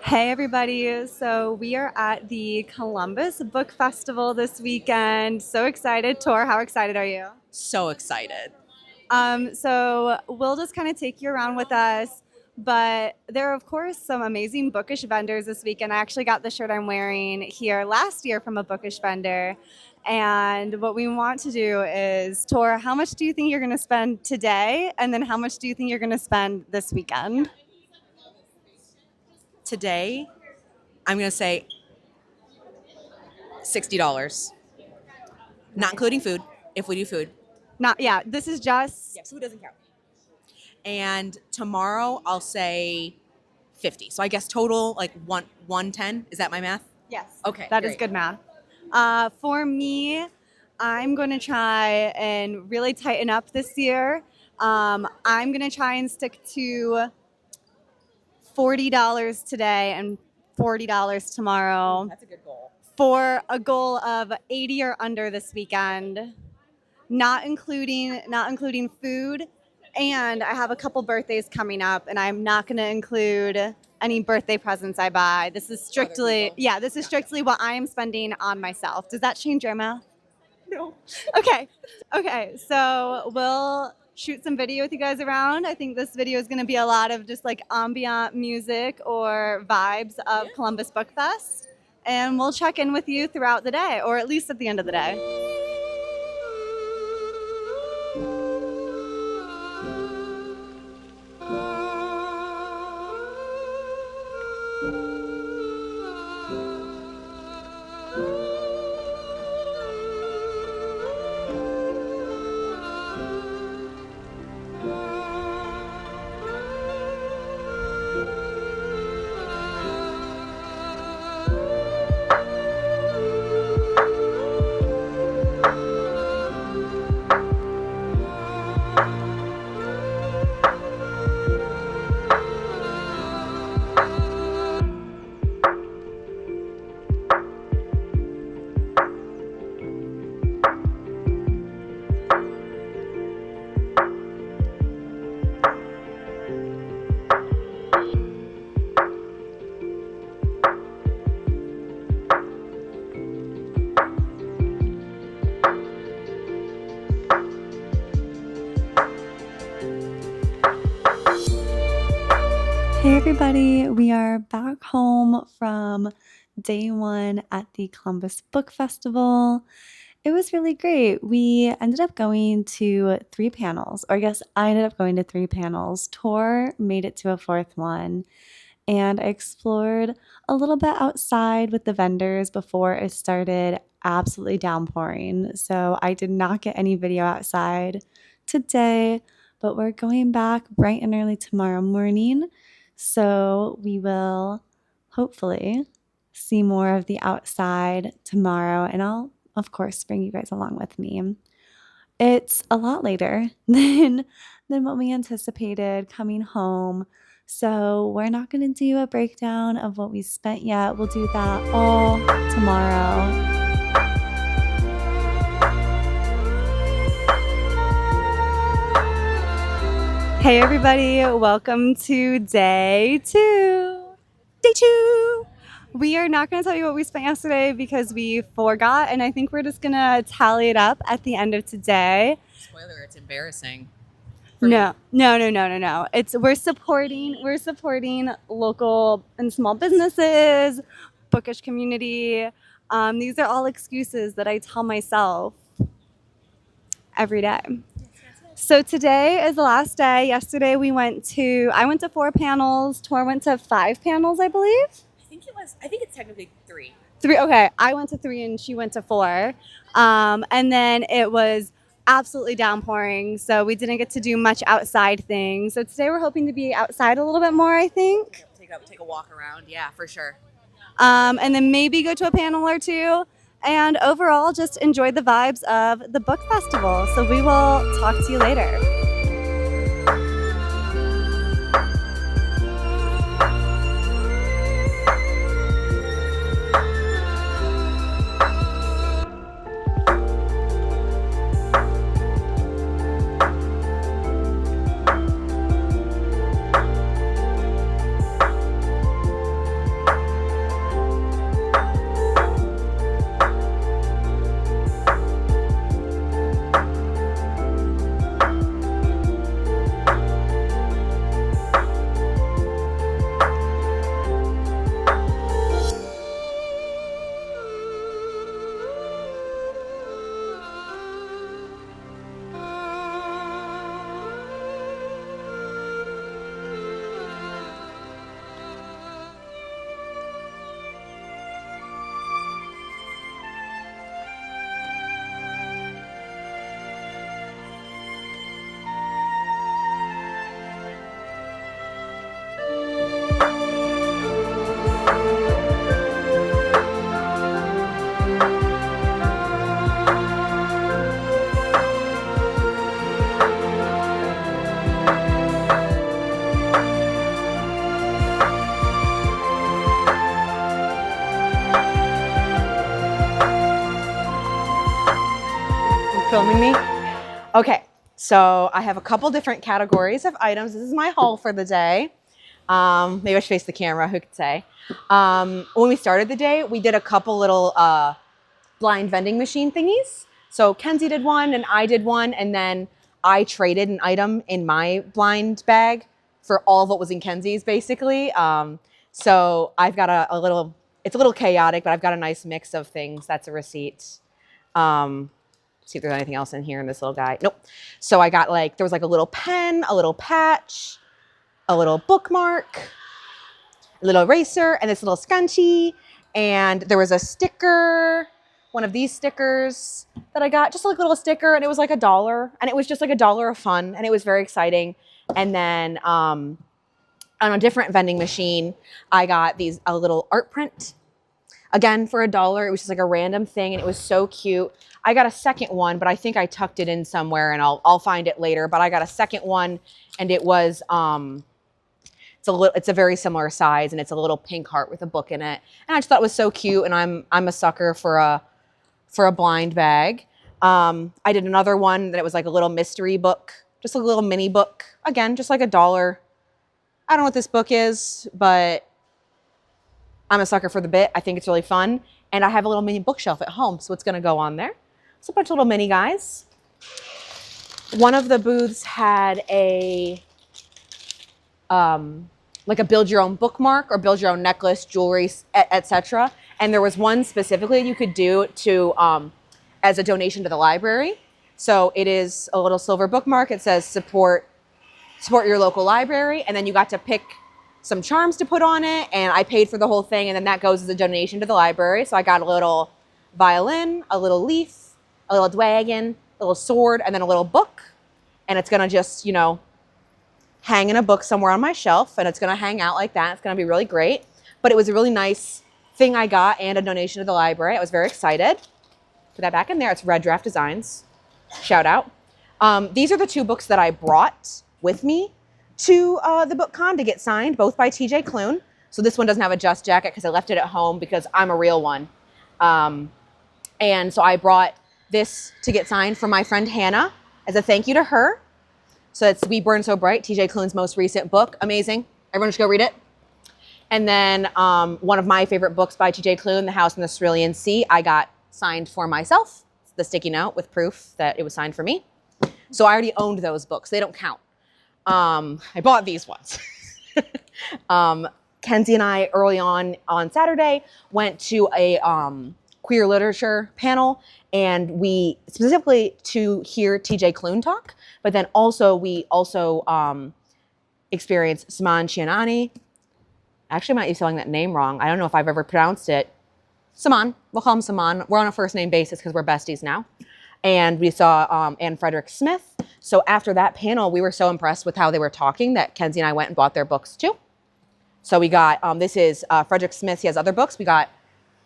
Hey everybody, so we are at the Columbus Book Festival this weekend. So excited. Tor, how excited are you? So excited. So we'll just kind of take you around with us, but there are of course some amazing bookish vendors this weekend. I actually got the shirt I'm wearing here last year from a bookish vendor. And what we want to do is, Tor, how much do you think you're going to spend today? And then how much do you think you're going to spend this weekend? Today, I'm going to say $60, not including food, if we do food. This is just. Yeah, food doesn't count. And tomorrow, I'll say 50. So I guess total, like 110. Is that my math? Yes. Okay, That is great. good math. For me, I'm going to try and really tighten up this year. I'm going to try and stick to $40 today and $40 tomorrow That's a good goal. for a goal of 80 or under this weekend, not including food. And I have a couple birthdays coming up, and I'm not going to include any birthday presents I buy. This is strictly what I am spending on myself. Does that change your math? No. Okay. So we'll shoot some video with you guys around. I think this video is going to be a lot of just like ambient music or vibes of Columbus Book Fest. And we'll check in with you throughout the day, or at least at the end of the day. Hey everybody, we are back home from day one at the Columbus Book Festival. It was really great. We ended up going to 3 panels, or I guess I ended up going to 3 panels. Tor made it to a 4th one, and I explored a little bit outside with the vendors before it started absolutely downpouring. So I did not get any video outside today, but we're going back bright and early tomorrow morning. So we will hopefully see more of the outside tomorrow, and I'll, of course, bring you guys along with me. It's a lot later than what we anticipated coming home, so we're not going to do a breakdown of what we spent yet. We'll do that all tomorrow. Hey everybody, welcome to day 2. Day 2! We are not going to tell you what we spent yesterday because we forgot, and I think we're just going to tally it up at the end of today. Spoiler, it's embarrassing. No. We're supporting local and small businesses, bookish community. These are all excuses that I tell myself every day. So today is the last day. Yesterday I went to 4 panels. Tor went to 5 panels, I believe. I think it's technically 3. 3. Okay, I went to 3 and she went to 4. And then it was absolutely downpouring, so we didn't get to do much outside things. So today we're hoping to be outside a little bit more, I think. Take a walk around. Yeah, for sure. And then maybe go to a panel or 2. And overall, just enjoy the vibes of the book festival. So we will talk to you later. filming me? Okay, so I have a couple different categories of items. This is my haul for the day. Maybe I should face the camera, who could say? When we started the day, we did a couple little blind vending machine thingies. So Kenzie did one and I did one, and then I traded an item in my blind bag for all of what was in Kenzie's, basically. So I've got a little, it's a little chaotic, but I've got a nice mix of things. That's a receipt. See if there's anything else in here in this little guy. Nope. So I got there was a little pen, a little patch, a little bookmark, a little eraser, and this little scrunchie. And there was a sticker, one of these stickers that I got, just a little sticker, and it was $1. And it was just $1 of fun, and it was very exciting. And then on a different vending machine, I got a little art print. Again, for $1. It was just a random thing, and it was so cute. I got a second one, but I think I tucked it in somewhere, and I'll find it later. But I got a second one, and it was it's a very similar size, and it's a little pink heart with a book in it. And I just thought it was so cute, and I'm a sucker for a blind bag. I did another one that it was a little mystery book, just a little mini book. Again, just $1. I don't know what this book is, but I'm a sucker for the bit. I think it's really fun. And I have a little mini bookshelf at home, so it's going to go on there. It's a bunch of little mini guys. One of the booths had a build your own bookmark or build your own necklace, jewelry, etc. And there was one specifically you could do to as a donation to the library. So it is a little silver bookmark. It says support your local library, and then you got to pick some charms to put on it, and I paid for the whole thing, and then that goes as a donation to the library. So I got a little violin, a little leaf, a little dragon, a little sword, and then a little book. And it's gonna just, hang in a book somewhere on my shelf, and it's gonna hang out like that. It's gonna be really great. But it was a really nice thing I got and a donation to the library. I was very excited. Put that back in there. It's Red Draft Designs. Shout out. These are the two books that I brought with me to the BookCon to get signed, both by TJ Klune. So this one doesn't have a Just Jacket because I left it at home because I'm a real one. And so I brought this to get signed from my friend Hannah as a thank you to her. So it's We Burn So Bright, TJ Klune's most recent book. Amazing. Everyone should go read it. And then one of my favorite books by TJ Klune, The House in the Cerulean Sea, I got signed for myself. It's the sticky note with proof that it was signed for me. So I already owned those books. They don't count. I bought these ones. Kenzie and I early on Saturday went to a queer literature panel, and we specifically to hear TJ Klune talk, but then we also experienced Saman Chianani. Actually, I might be spelling that name wrong. I don't know if I've ever pronounced it. Saman. We'll call him Saman. We're on a first name basis because we're besties now. And we saw Anne Frederick Smith. So after that panel, we were so impressed with how they were talking that Kenzie and I went and bought their books too. So we got, this is Frederick Smith. He has other books.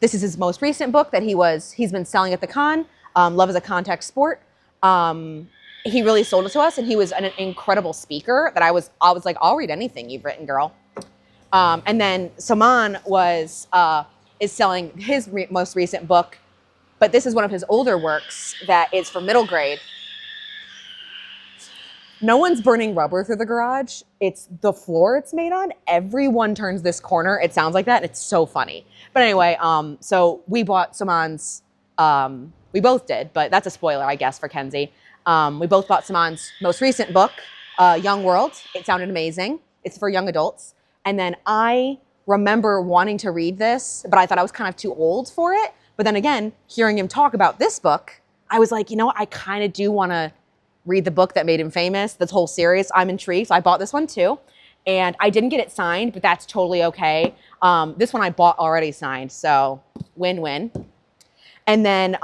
This is his most recent book that he's been selling at the con, Love is a Contact Sport. He really sold it to us, and he was an incredible speaker that I was like, I'll read anything you've written, girl. And then Saman is selling his most recent book, but this is one of his older works that is for middle grade. No one's burning rubber through the garage. It's the floor it's made on. Everyone turns this corner. It sounds like that, and it's so funny. But anyway, so we bought Saman's, we both did, but that's a spoiler, I guess, for Kenzie. We both bought Saman's most recent book, Young World. It sounded amazing. It's for young adults. And then I remember wanting to read this, but I thought I was kind of too old for it. But then again, hearing him talk about this book, I was like, I kind of do want to read the book that made him famous, this whole series. I'm intrigued. So I bought this one too. And I didn't get it signed, but that's totally okay. This one I bought already signed, so win-win. And then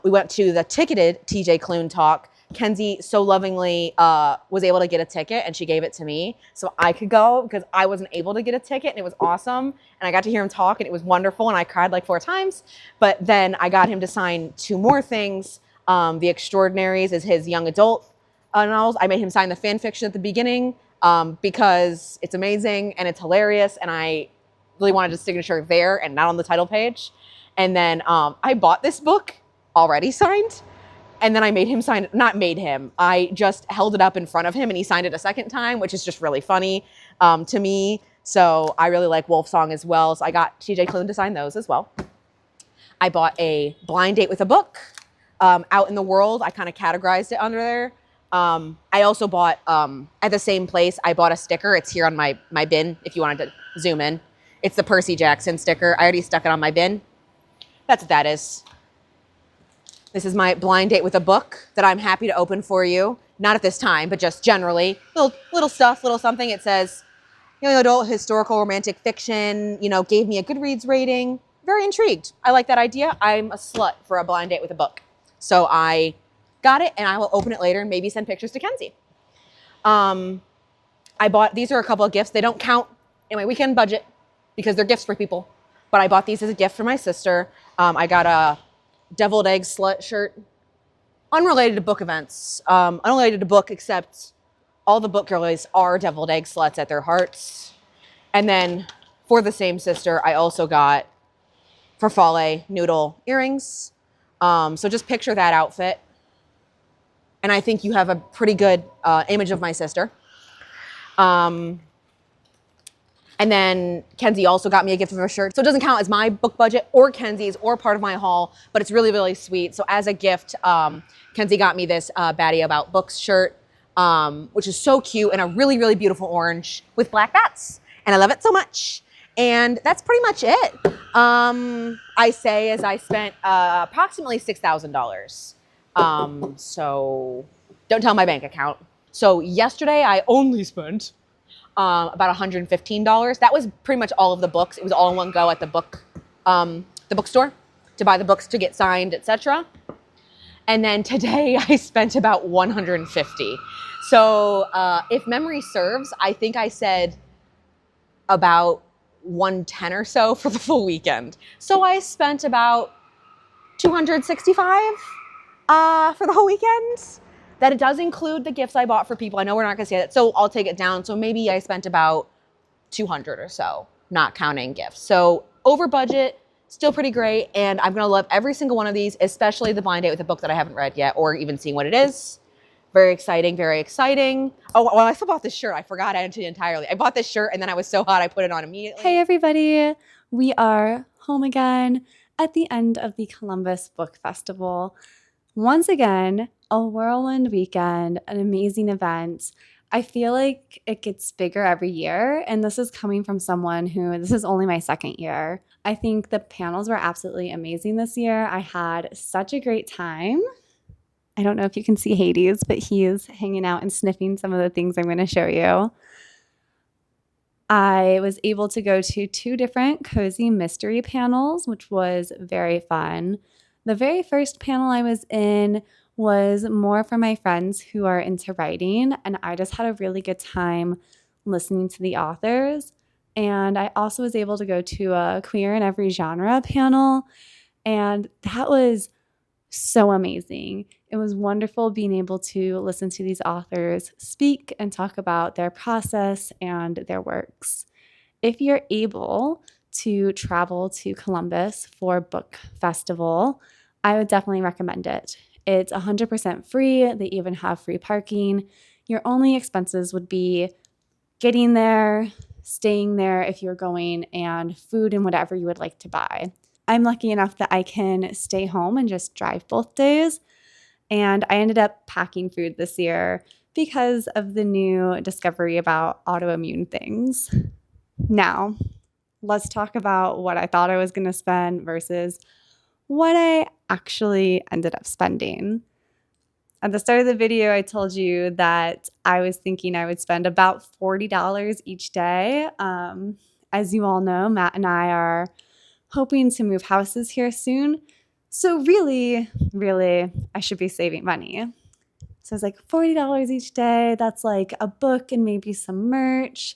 we went to the ticketed TJ Klune talk. Kenzie so lovingly was able to get a ticket, and she gave it to me so I could go because I wasn't able to get a ticket, and it was awesome. And I got to hear him talk, and it was wonderful, and I cried like 4 times. But then I got him to sign 2 more things. The Extraordinaries is his young adult novels. I made him sign the fan fiction at the beginning because it's amazing and it's hilarious, and I really wanted his signature there and not on the title page. And then I bought this book already signed, And then I made him sign, not made him, I just held it up in front of him and he signed it a second time, which is just really funny to me. So I really like Wolf Song as well. So I got TJ Klune to sign those as well. I bought a blind date with a book out in the world. I kind of categorized it under there. I also bought, at the same place, I bought a sticker. It's here on my bin if you wanted to zoom in. It's the Percy Jackson sticker. I already stuck it on my bin. That's what that is. This is my blind date with a book that I'm happy to open for you. Not at this time, but just generally. Little stuff, little something. It says, adult historical romantic fiction, gave me a Goodreads rating. Very intrigued. I like that idea. I'm a slut for a blind date with a book. So I got it and I will open it later and maybe send pictures to Kenzie. These are a couple of gifts. They don't count in my weekend budget because they're gifts for people. But I bought these as a gift for my sister. I got a deviled egg slut shirt, unrelated to book events, unrelated to book, except all the book girlies are deviled egg sluts at their hearts. And then for the same sister, I also got farfalle noodle earrings. So just picture that outfit. And I think you have a pretty good image of my sister. And then Kenzie also got me a gift of a shirt. So it doesn't count as my book budget or Kenzie's or part of my haul, but it's really, really sweet. So as a gift, Kenzie got me this Batty About Books shirt, which is so cute and a really, really beautiful orange with black bats. And I love it so much. And that's pretty much it. I say as I spent approximately $6,000. So don't tell my bank account. So yesterday I only spent about $115. That was pretty much all of the books. It was all in one go at the bookstore to buy the books to get signed, etc. And then today I spent about $150. So if memory serves, I think I said about $110 or so for the full weekend. So I spent about $265 for the whole weekend. That it does include the gifts I bought for people. I know we're not gonna say that, so I'll take it down. So maybe I spent about $200 or so, not counting gifts. So over budget, still pretty great. And I'm gonna love every single one of these, especially the blind date with a book that I haven't read yet or even seen what it is. Very exciting, very exciting. Oh, well, I still bought this shirt. I forgot I did entirely. I bought this shirt and then I was so hot I put it on immediately. Hey everybody, we are home again at the end of the Columbus Book Festival. Once again, a whirlwind weekend, an amazing event. I feel like it gets bigger every year, and this is coming from someone who, this is only my second year. I think the panels were absolutely amazing this year. I had such a great time. I don't know if you can see Hades, but he is hanging out and sniffing some of the things I'm going to show you. I was able to go to 2 different cozy mystery panels, which was very fun. The very first panel I was in was more for my friends who are into writing, and I just had a really good time listening to the authors. And I also was able to go to a queer in every genre panel, and that was so amazing. It was wonderful being able to listen to these authors speak and talk about their process and their works. If you're able to travel to Columbus for Book Festival, I would definitely recommend it. It's 100% free. They even have free parking. Your only expenses would be getting there, staying there if you're going, and food and whatever you would like to buy. I'm lucky enough that I can stay home and just drive both days. And I ended up packing food this year because of the new discovery about autoimmune things. Now, let's talk about what I thought I was going to spend versus what I actually ended up spending. At the start of the video, I told you that I was thinking I would spend about $40 each day. As you all know, Matt and I are hoping to move houses here soon. So really, I should be saving money. So it's like $40 each day. That's like a book and maybe some merch.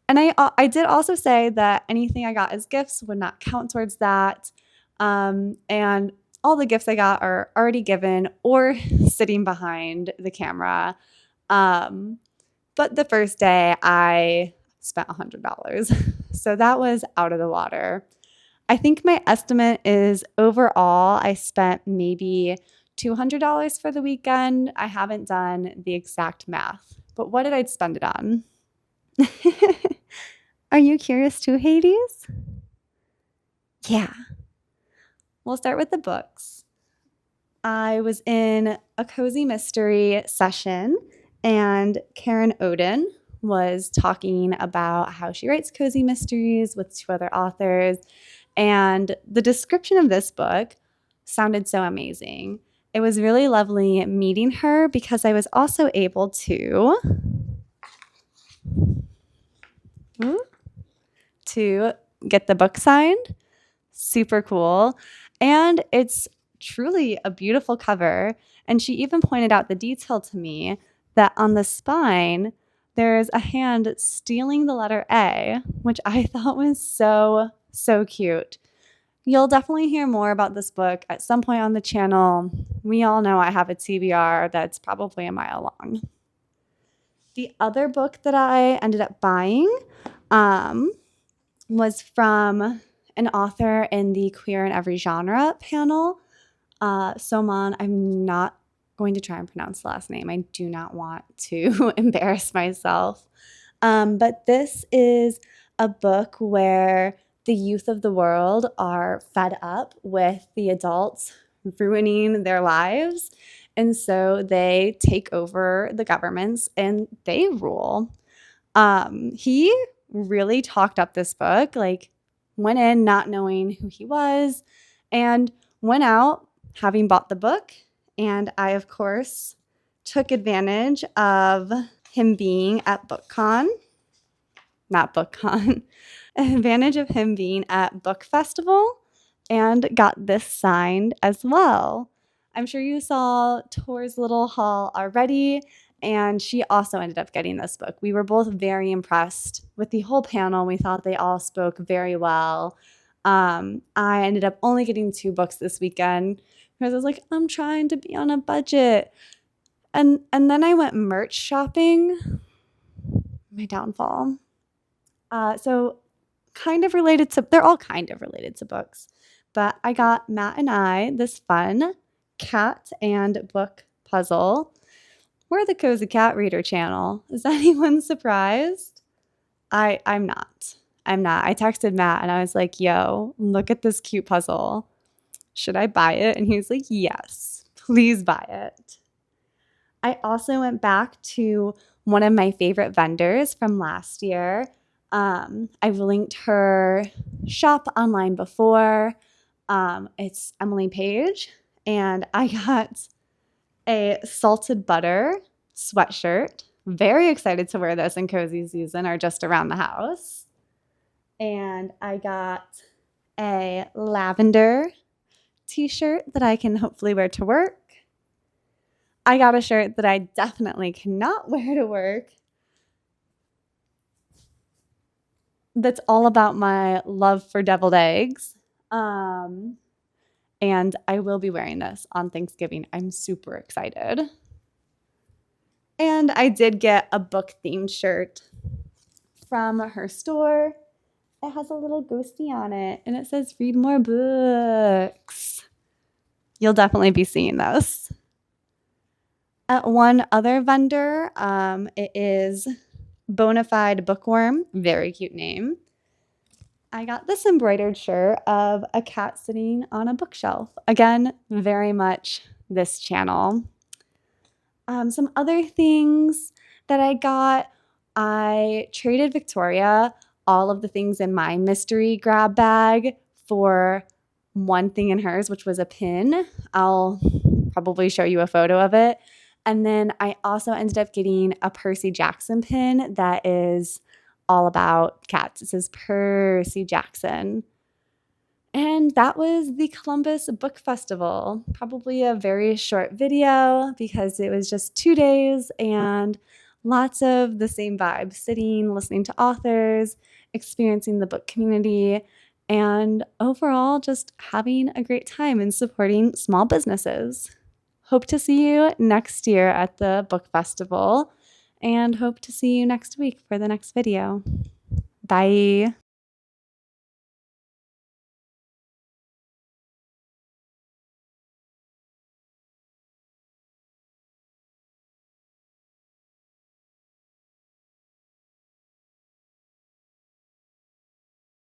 And I did also say that anything I got as gifts would not count towards that. And all the gifts I got are already given or sitting behind the camera. But the first day I spent $100. So that was out of the water. I think my estimate is overall I spent maybe $200 for the weekend. I haven't done the exact math, but what did I spend it on? Are you curious too, Hades? Yeah. We'll start with the books. I was in a cozy mystery session, and Karen Oden was talking about how she writes cozy mysteries with two other authors. And the description of this book sounded so amazing. It was really lovely meeting her because I was also able to get the book signed. Super cool. And it's truly a beautiful cover. And she even pointed out the detail to me that on the spine, there's a hand stealing the letter A, which I thought was so, so cute. You'll definitely hear more about this book at some point on the channel. We all know I have a TBR that's probably a mile long. The other book that I ended up buying was from an author in the Queer in Every Genre panel. Soman, I'm not going to try and pronounce the last name. I do not want to embarrass myself. But this is a book where the youth of the world are fed up with the adults ruining their lives. And so they take over the governments and they rule. He really talked up this book, like went in not knowing who he was and went out having bought the book. And I, of course, took advantage of him being at advantage of him being at Book Festival and got this signed as well. I'm sure you saw Tor's little haul already, and she also ended up getting this book. We were both very impressed with the whole panel. We thought they all spoke very well. I ended up only getting 2 books this weekend because I was like, I'm trying to be on a budget. And then I went merch shopping. My downfall. So they're all kind of related to books. But I got Matt and I this fun cat and book puzzle. We're the Cozy Cat Reader channel. Is anyone surprised? I'm not. I texted Matt and I was like, yo, look at this cute puzzle. Should I buy it? And he was like, yes, please buy it. I also went back to one of my favorite vendors from last year. I've linked her shop online before. It's Emily Page, and I got a salted butter sweatshirt. Very excited to wear this in cozy season or just around the house. And I got a lavender t-shirt that I can hopefully wear to work. I got a shirt that I definitely cannot wear to work. That's all about my love for deviled eggs. And I will be wearing this on Thanksgiving. I'm super excited. And I did get a book-themed shirt from her store. It has a little ghosty on it, and it says, read more books. You'll definitely be seeing those. At one other vendor, it is Bonafide Bookworm. Very cute name. I got this embroidered shirt of a cat sitting on a bookshelf. Again, very much this channel. Some other things that I got, I traded Victoria all of the things in my mystery grab bag for one thing in hers, which was a pin. I'll probably show you a photo of it. And then I also ended up getting a Percy Jackson pin that is all about cats. It says Percy Jackson. And that was the Columbus Book Festival. Probably a very short video because it was just 2 days and lots of the same vibes, sitting, listening to authors, experiencing the book community, and overall just having a great time and supporting small businesses. Hope to see you next year at the book festival and hope to see you next week for the next video. Bye.